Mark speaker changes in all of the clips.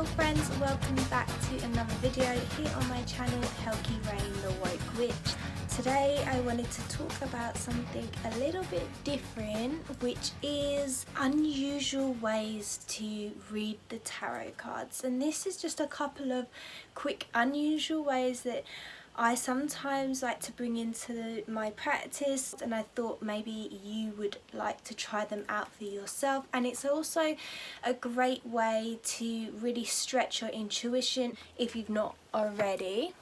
Speaker 1: Hello friends, welcome back to another video here on my channel Helki Rain the Woke Witch. Today I wanted to talk about something a little bit different, which is unusual ways to read the tarot cards. And this is just a couple of quick unusual ways that I sometimes like to bring into my practice, and I thought maybe you would like to try them out for yourself. And it's also a great way to really stretch your intuition if you've not already.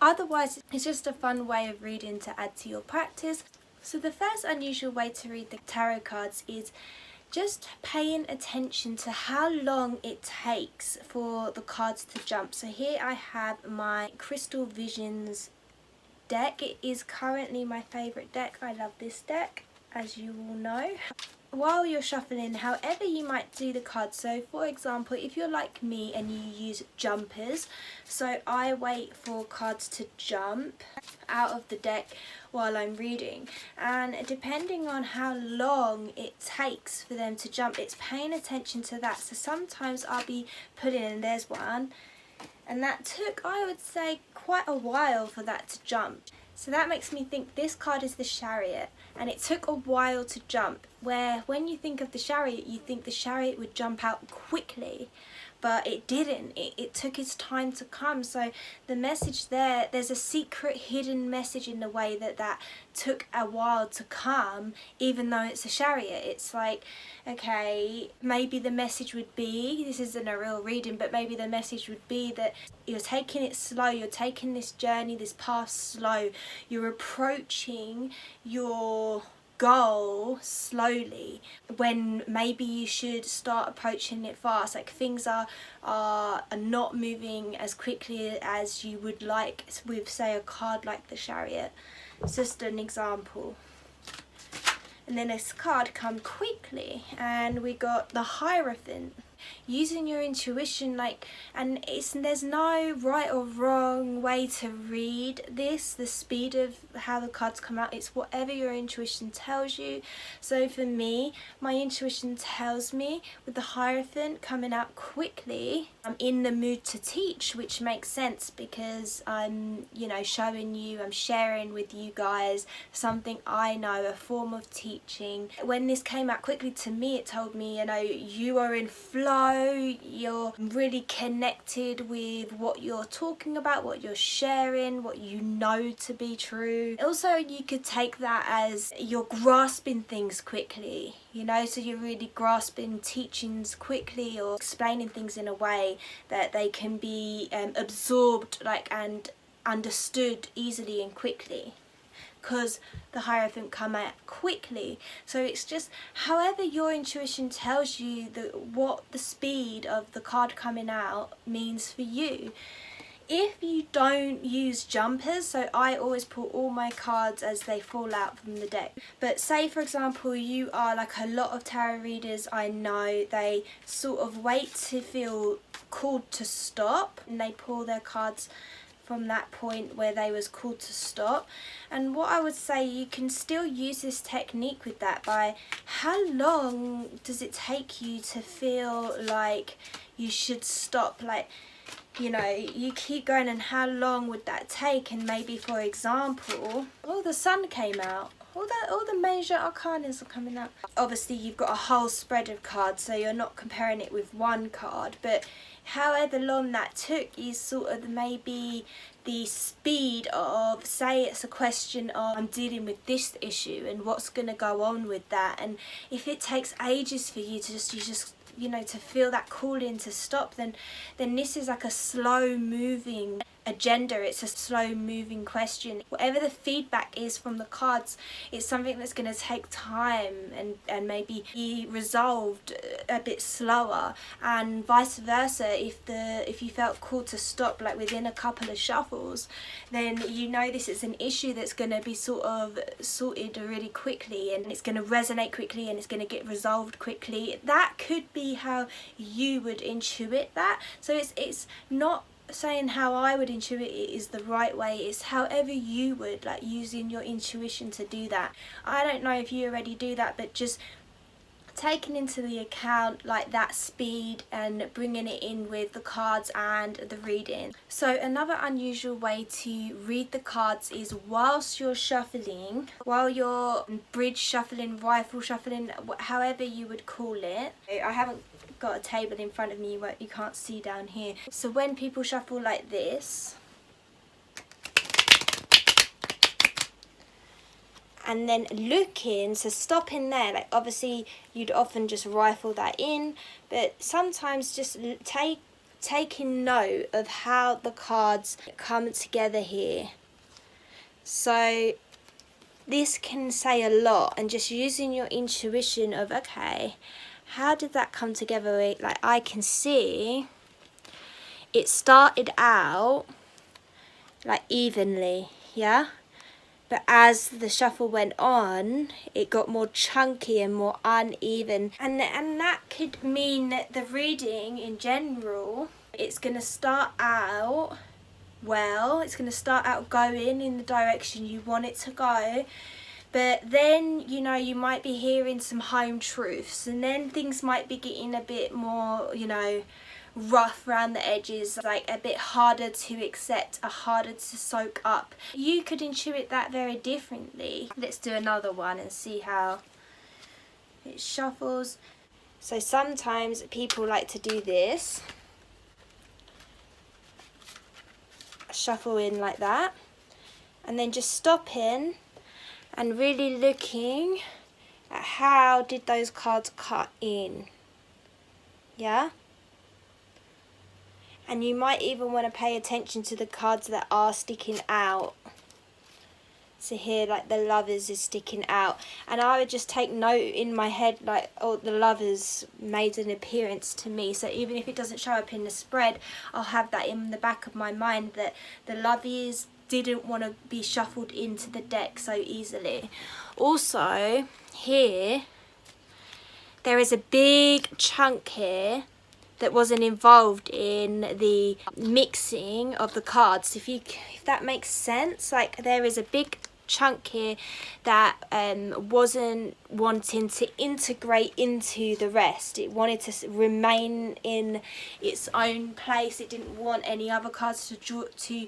Speaker 1: Otherwise, it's just a fun way of reading to add to your practice. So the first unusual way to read the tarot cards is just paying attention to how long it takes for the cards to jump. So here I have my Crystal Visions deck. It is currently my favourite deck. I love this deck, as you all know. While you're shuffling, however you might do the cards, so for example, if you're like me and you use jumpers, so I wait for cards to jump out of the deck while I'm reading, and depending on how long it takes for them to jump, it's paying attention to that. So sometimes I'll be putting in, there's one, and that took, I would say, quite a while for that to jump. So that makes me think this card is the Chariot, and it took a while to jump, where when you think of the Chariot, you think the Chariot would jump out quickly, but it didn't. It took its time to come. So the message there's a secret hidden message in the way that took a while to come, even though it's a Chariot. It's like, okay, maybe the message would be, this isn't a real reading, but maybe the message would be that you're taking it slow, you're taking this journey, this path slow, you're approaching your goal slowly, when maybe you should start approaching it fast. Like things are not moving as quickly as you would like with, say, a card like the Chariot. It's just an example. And then this card come quickly, and we got the Hierophant. Using your intuition, and there's no right or wrong way to read this, the speed of how the cards come out. It's whatever your intuition tells you. So for me, my intuition tells me with the Hierophant coming out quickly, I'm in the mood to teach, which makes sense because I'm, showing you, I'm sharing with you guys something I know, a form of teaching. When this came out quickly to me, it told me, you are in flow, you're really connected with what you're talking about, what you're sharing, what you know to be true. Also, you could take that as you're grasping things quickly, so you're really grasping teachings quickly, or explaining things in a way that they can be absorbed and understood easily and quickly, because the Hierophant come out quickly. So it's just however your intuition tells you what the speed of the card coming out means for you. If you don't use jumpers, so I always pull all my cards as they fall out from the deck. But say for example you are like a lot of tarot readers I know, they sort of wait to feel called to stop, and they pull their cards from that point where they was called to stop. And what I would say, you can still use this technique with that by how long does it take you to feel like you should stop, you keep going, and how long would that take? And maybe for example, the Sun came out, all the major arcanas are coming out. Obviously you've got a whole spread of cards, so you're not comparing it with one card, but however long that took is sort of maybe the speed of, say it's a question of, I'm dealing with this issue and what's going to go on with that. And if it takes ages for you to to feel that calling to stop, then this is like a slow moving agenda. It's a slow moving question. Whatever the feedback is from the cards, it's something that's going to take time and maybe be resolved a bit slower, and vice versa. If you felt called to stop within a couple of shuffles, then this is an issue that's going to be sort of sorted really quickly, and it's going to resonate quickly, and it's going to get resolved quickly. That could be how you would intuit that. So it's not saying how I would intuit it is the right way. It's however you would, using your intuition to do that. I don't know if you already do that, but just taking into the account like that speed and bringing it in with the cards and the reading. So another unusual way to read the cards is whilst you're shuffling, while you're bridge shuffling, rifle shuffling, however you would call it. I haven't got a table in front of me where you can't see down here. So when people shuffle like this, and then looking, so stopping there, like obviously you'd often just rifle that in, but sometimes just taking note of how the cards come together here. So this can say a lot, and just using your intuition of, okay, how did that come together? Like I can see it started out like evenly, yeah? But as the shuffle went on, it got more chunky and more uneven. And that could mean that the reading in general, it's going to start out well. It's going to start out going in the direction you want it to go. But then, you know, you might be hearing some home truths. And then things might be getting a bit more, you know, rough around the edges, like a bit harder to accept, harder to soak up. You could intuit that very differently. Let's do another one and see how it shuffles. So sometimes people like to do this, shuffle in like that, and then just stopping and really looking at how did those cards cut in, yeah? And you might even want to pay attention to the cards that are sticking out. So here, like the Lovers is sticking out. And I would just take note in my head, like, oh, the Lovers made an appearance to me. So even if it doesn't show up in the spread, I'll have that in the back of my mind that the Lovers didn't want to be shuffled into the deck so easily. Also, here, there is a big chunk here that wasn't involved in the mixing of the cards. If that makes sense, like there is a big chunk here that wasn't wanting to integrate into the rest. It wanted to remain in its own place. It didn't want any other cards to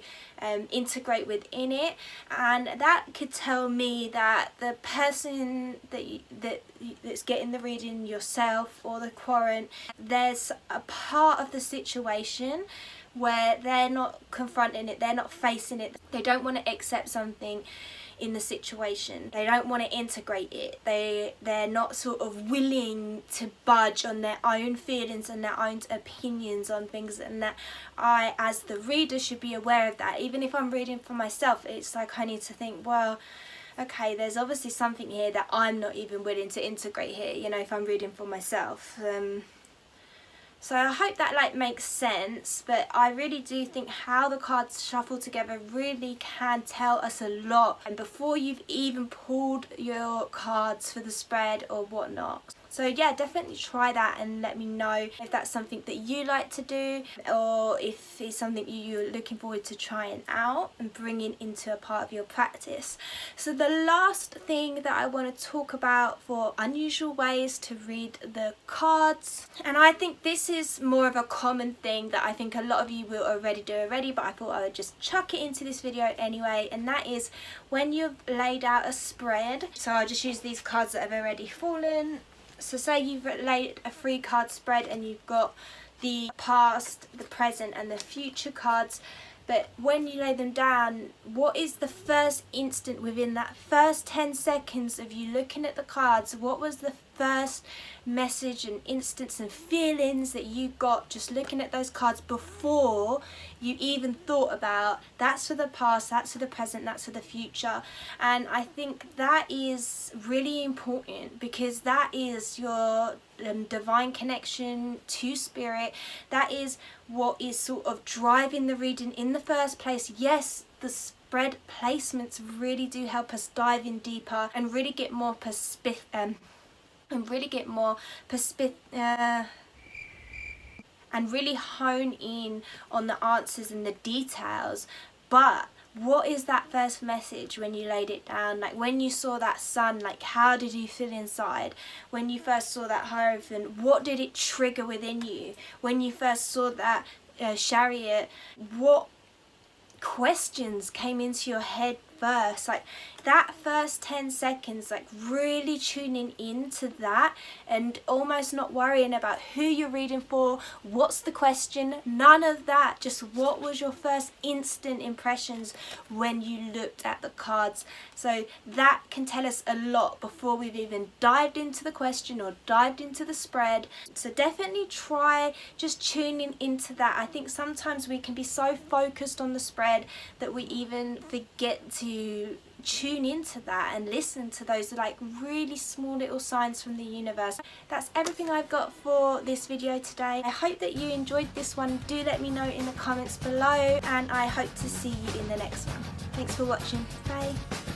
Speaker 1: integrate within it, and that could tell me that the person that's getting the reading, yourself or the querent, there's a part of the situation where they're not confronting it, they're not facing it, they don't want to accept something in the situation, they don't want to integrate it, they're not sort of willing to budge on their own feelings and their own opinions on things, and that I as the reader should be aware of that. Even if I'm reading for myself, it's like I need to think, well, okay, there's obviously something here that I'm not even willing to integrate here, you know, if I'm reading for myself. So I hope that like makes sense, but I really do think how the cards shuffle together really can tell us a lot, and before you've even pulled your cards for the spread or whatnot. So yeah, definitely try that and let me know if that's something that you like to do, or if it's something you're looking forward to trying out and bringing into a part of your practice. So the last thing that I want to talk about for unusual ways to read the cards, and I think this is more of a common thing that I think a lot of you will already do, but I thought I would just chuck it into this video anyway, and that is when you've laid out a spread. So I'll just use these cards that have already fallen. So say you've laid a 3-card spread and you've got the past, the present and the future cards, but when you lay them down, what is the first instant within that first 10 seconds of you looking at the cards? What was the first message and instance and feelings that you got just looking at those cards before you even thought about that's for the past, that's for the present, that's for the future? And I think that is really important, because that is your divine connection to spirit. That is what is sort of driving the reading in the first place. Yes, the spread placements really do help us dive in deeper and really get more and really hone in on the answers and the details. But what is that first message when you laid it down? Like when you saw that sun, like how did you feel inside? When you first saw that Hierophant, what did it trigger within you? When you first saw that chariot, what questions came into your head first? Like that first 10 seconds, like really tuning into that and almost not worrying about who you're reading for, what's the question, none of that. Just what was your first instant impressions when you looked at the cards? So that can tell us a lot before we've even dived into the question or dived into the spread. So definitely try just tuning into that. I think sometimes we can be so focused on the spread that we even forget to tune into that and listen to those like really small little signs from the universe. That's everything I've got for this video today. I hope that you enjoyed this one. Do let me know in the comments below, and I hope to see you in the next one. Thanks for watching. Bye.